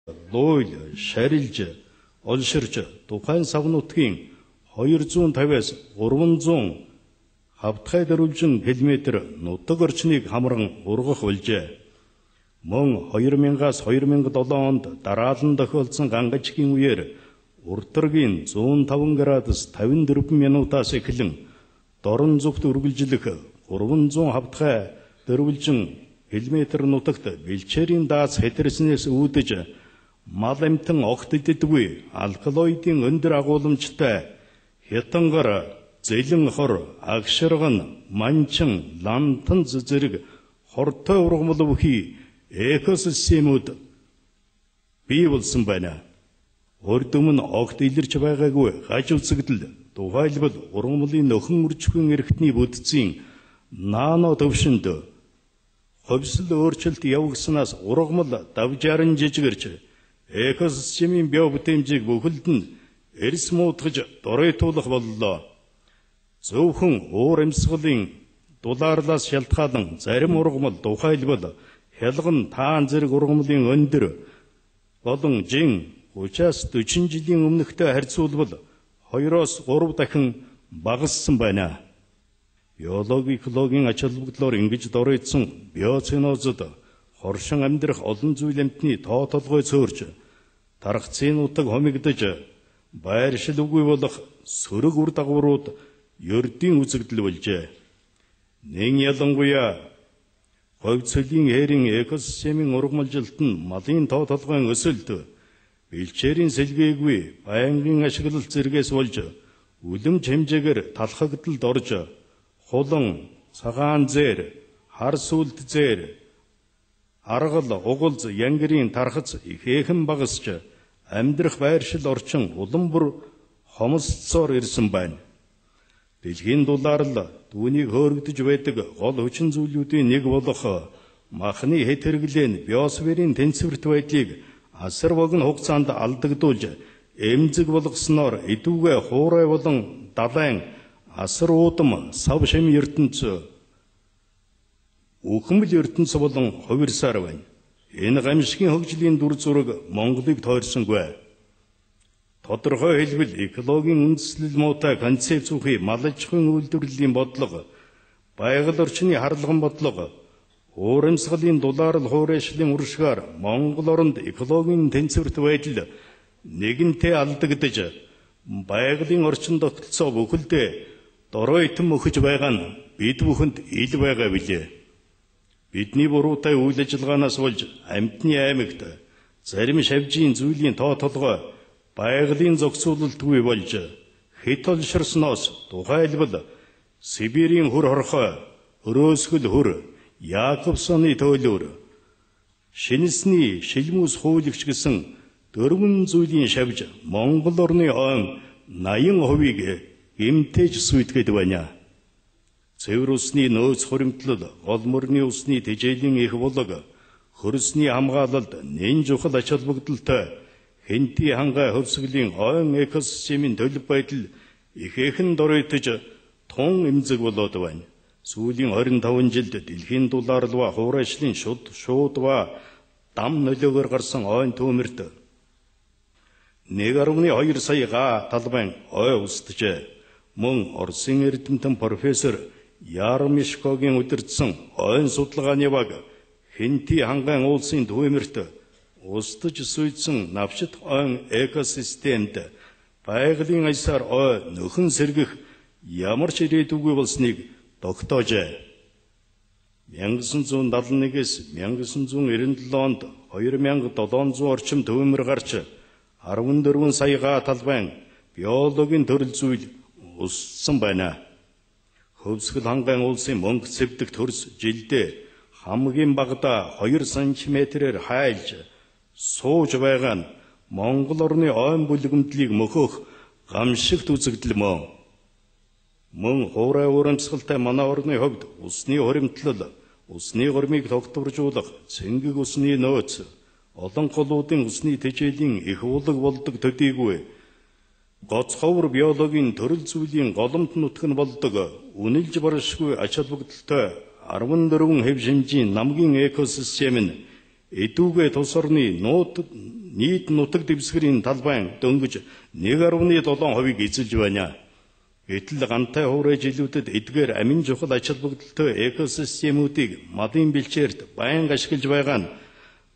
луйл, шарилж, олширч тухайн сав нутгийн 250-аас 300 хавтгай дөрвөлжин километр нутаг орчныг хамран ургах болжээ. Мөн 2000-аас 2007 онд дараалан тохиолдсон гангажгийн үеэр уртаргийн 105 градус 54 минутаас эхлэн дорн зүгт үргэлжлэх 300 хавтгай дөрвөлжин километр нутагт бэлчээрийн дааз хэтэрснээс үүдэж мал амтан огт иддэггүй алкалоидын өндөр агуулмжтай хятангар, зэлэн хор, агширган, манчин, лантан зэрэг хортой ургамал бүхий экосистемүүд бий болсон байна. Урд өмнө огт илэрч байгаагүй гаж үзэгдэл, тухайлбал ургамлын нөхөн үржихэн эрхтний бүдцийн нано төвшөнд ховсол өөрчлөлт явагснаас ургамал давжаарн жижигэрч экосистемийн бие бүтээмжийг бүхэлд нь эрс муудгаж доройтуулах боллоо. Зөвхөн уур амьсгалын дулаарлаас шалтгаалan зарим ургамал тухайлбал хялган таан зэрэг ургамлын өндөр болон жин 30-40 жилийн өмнөхтэй харьцуулбал 2-оос 3 дахин багассан байна. Биологи, экологийн ач холбогдлоор ингэж доройтсон биоценозод хоршин амьдрах олон зүйл амьтны тоо толгой цөөрч, тархацын утаг хомигдож, байршил үгүй болох сөрөг үр дагаврууд ердийн үзэгдэл болжээ. Нэн ялангуяа говь цөлийн хээрийн экосистемийн ургамалжилт нь малын тоо толгойн өсөлт, бэлчээрийн сэлгээгүй байнгын ашиглалт зэргээс болж үлэмж хэмжээгээр талхагдалд орж, хулан, цагаан зээр, хар сүлд зээр, аргал, угалз, янгирийн тархац ихээхэн багасч, амьдрах байршил орчин улам бүр хомсцоор ирсэн байна. Дэлхийн дулаалал түүнийг хөөргөдөж байдаг гол хүчин зүйлүүдийн нэг болох махны хэт хэрэглээ нь биосферийн тэнцвэрт байдлыг асар богино хугацаанд алдагдуулж, эмзэг болгосноор идүүгээ хуурай болон далайн асар уудам сав шим ертөнц үхмэл ертөнц болон хувирсаар байна. Энэ гамшигын хөгжлийн дүр зураг Монголыг тойрсонгүй. Тодорхой хэлбэл экологийн үндэслэл муутай концепц үхий мал аж ахуйн үйлдвэрлэлийн бодлого, байгаль орчны харлаган бодлого, уур амьсгалын дулаарл хуурайшлын уршгаар Монгол оронд экологийн тэнцвэрт байдал нэгэнтээ алдагдаж, байгалийн орчин тогтолцоо бүхэлдээ доройтон мөхөж байгаа нь бид бүхэнд ил байгаа билээ. Бидний буруутай үйл ажиллагаанаас болж амьтны аймагт зарим шавжийн зүйлийн тоо толгой байгалийн зохицуулалтгүй болж хэт олширсноос тухайлбал Сибирийн хүр хорхой, өрөөсгөл хүр, Яакобсоны төөлөөр, шинэсний шилмүүс хуулагч гэсэн 4 зүйлийн шавж Монгол орны ойн 80% гэмтээж сүйтгэд байна. Цэвэр усны нөөц хуримтлал, гол мөрний усны тэжээлийн их булаг, хөрсний хамгаалалд нэн чухал ач холбогдолтой хэнти хангай хөвсгөлийн ойн экосистемийн төлөв байдал ихээхэн доройтож тун эмзэг болоод байна. Сүүлийн 25 жилд дэлхийн дулаалал ба хуурайшлын шууд ба дам нөлөөгөөр гарсан ойн түүмэрт 1.2 сая га талбайн ой устжээ. Мөн Оросын эрдэмтэн профессор Ярмишкогийн удирдсан ойн судалгааны баг хэнти хангайн уулсын түүмэрт устж сүйдсэн навшит ойн экосистемд байгалийн аясаар ой нөхөн сэргэх ямар ч ирээдүйгүй болсныг тогтоожээ. 1971-с 1997 онд 2700 орчим төвөмөр гарч 14 сая га талбайн биологийн төрөл зүйл өссөн байна. Хөвсгөл хангайн уулсын мөнгө цэвдэх төрс жилдээ хамгийн багадаа 2 см-ээр хайлж сууж байгаа нь Монгол орны ойн бүлгэмдлийг мөхөх гамшигт үзэгдэл мөн. Мөн хуурай уур амьсгалтай манай орны хувьд усны хуримтлал, усны гормыг тогтворжуулах цэнгэг усны нөөц, олон голуудын усны тэжээлийн их улаг болдог төдийгүй гоцховор биологийн төрөл зүйлийн голомт нутаг нь болдог үнэлж баршгүй ач холбогдолтой 14 хэв шимжийн намгийн экосистем нь эдүүгээ тус орны нийт нутаг дэвсгэрийн талбайн дөнгөж 1.7% эзэлж байна. Гэтэл гантай хуурай жилүүдэд эдгээр амин чухал ач холбогдолтой экосистемүүдийг малын бэлчээрт байнга ашиглаж байгаа нь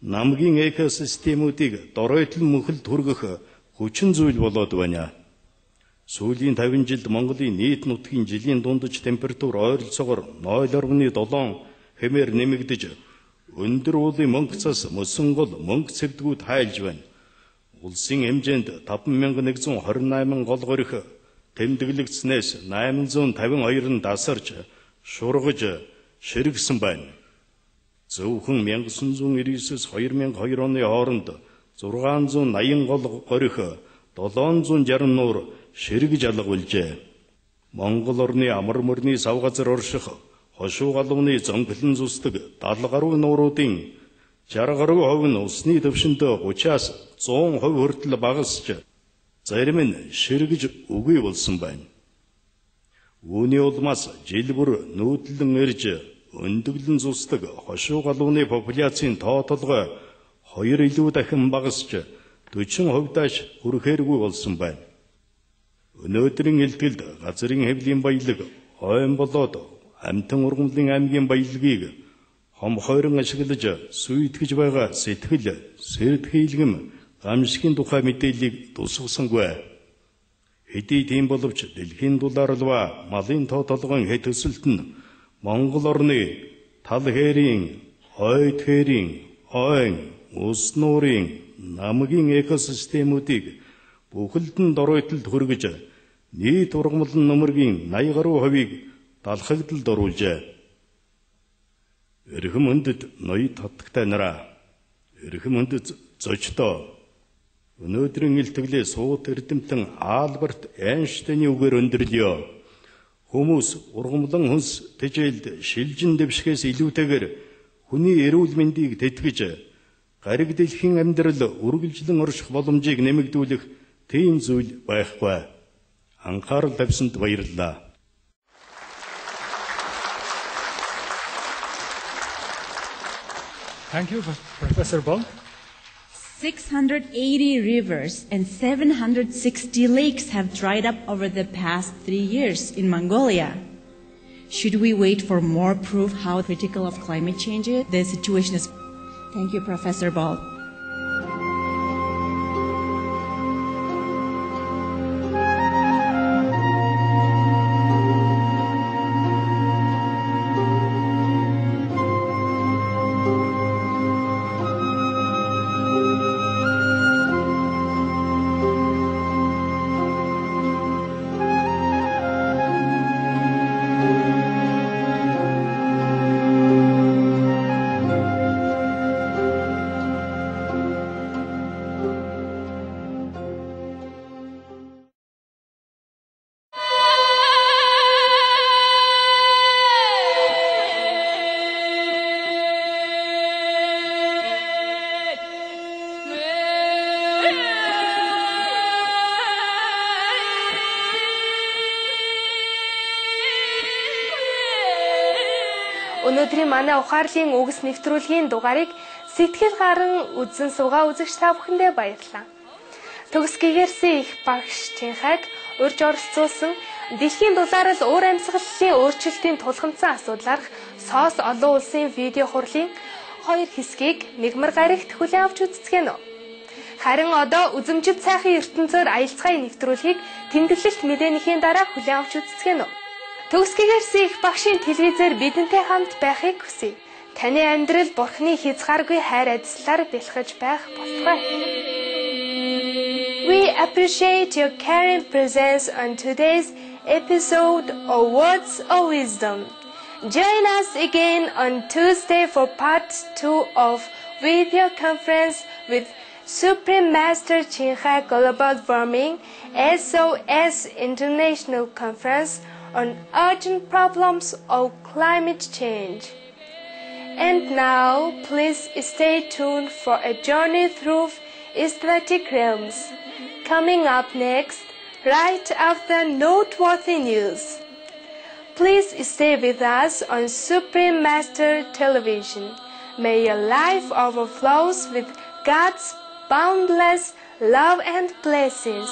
намгийн экосистемүүдийг доройтол мөхөлд хүргэх хүчин зүйл болоод байна. Сүүлийн 50 жилд Монголын нийт нутгийн жилийн дундаж температур ойролцоогоор 0.7 хэмээр нэмэгдэж өндөр уулын мөнгө цас мөсөн гол мөнгө цэвдгүүд хайлж байна. Улсын хэмжээнд 5128 гол горих тэмдэглэгдснээс 852 нь дасарч, шургаж, ширгсэн байна. Зөвхөн 1999-с 2002 оны хооронд 680 гол горих 760 нуур ширгэж алга болжээ. Монгол орны амар мөрний сав газар орших, хошуу галууны зөнхлөн зүсдэг 70 гаруй нууруудын 60 гаруй хувь нь усны төвшөнд 30-аас 100% хүртэл багасч, зарим нь ширгэж үгүй болсон байна. Үүний улмаас жил бүр нүүдлэн ирж өндөглөн зүсдэг хошуу галууны популяцийн тоо толгой 2 илүү дахин багасч 40%-аас хүрэхээргүй болсон байна. Өнөөдрийн илтгэлд газрын хэвлийн баялаг, ойн болоод амтан ургамлын аймгийн баялагийг хом хойрон ашиглаж сүйтгэж байгаа сэтгэл, сэрд хийлгэм, гамшигын тухай мэдээллийг тусгасангүй. Хэдий тийм боловч дэлхийн дулаарлва малын тоо толгойн хэд төсөлт нь Монгол орны тал хээрийн, ойд хээрийн, ойн, ус нуурын, намгийн экосистемүүдийг бүхэлд нь доройтолд хүргэж нийт ургамлын нөмөргийн 80 гаруй хувийг далхагдалд оруулжээ. Эрхэм өндөд ноёд хатагтай нараа, эрхэм өндөд зочдоо, өнөөдрийн илтгэлээ суут эрдэмтэн Альберт Эйнштейний үгээр өндөрлөё. Хүмүүс ургамлан хүнс тэжээлд шилжин дэвшгээс илүүтэйгээр хүний эрүүл мэндийг тэтгэж, гариг дэлхийн амьдрал үргэлжлэн орших боломжийг нэмэгдүүлэх тийм зүйл байхгүй. Анхаарал тавьсанд баярлалаа. Thank you, Professor Ball. 680 rivers and 760 lakes have dried up over the past 3 years in Mongolia. Should we wait for more proof how critical of climate change the situation is? Thank you, Professor Ball. Өнөөдрийн манай ухаарлын үгс нэвтрүүлгийн дугаарыг сэтгэл гарan үзэн суугаа үзэгч та бүхэндээ баярлалаа. Төгс гэгэрсэн их багш Чинхайг урьж оролцуулсан дэлхийн дулаарал уур амьсгалын өөрчлөлтийн тулгамдсан асуудлаарх СОС олон улсын видео хурлын 2 хэсгийг мигмар гарагт хүлээн авч үздэг нь. Харин одоо үзэмжид сайхан ертөнцөөр аялцгаая нэвтрүүлгийг тэмдэглэлт мэдээнийхээ дараа хүлээн авч үздэг нь. Төгс гэгэрсэн их багшийн телевизээр бидэнтэй хамт байхыг хүсье. Таны амьдрал Бурхны хязгааргүй хайр адислаар бэлхэж байх болтугай. We appreciate your caring presence on today's episode of Words of Wisdom. Join us again on Tuesday for part 2 of video conference with Supreme Master Chinchai Global Warming SOS International Conference on urgent problems of climate change. And now, please stay tuned for a journey through aesthetic realms. Coming up next, right after noteworthy news. Please stay with us on Supreme Master Television. May your life overflows with God's boundless love and blessings.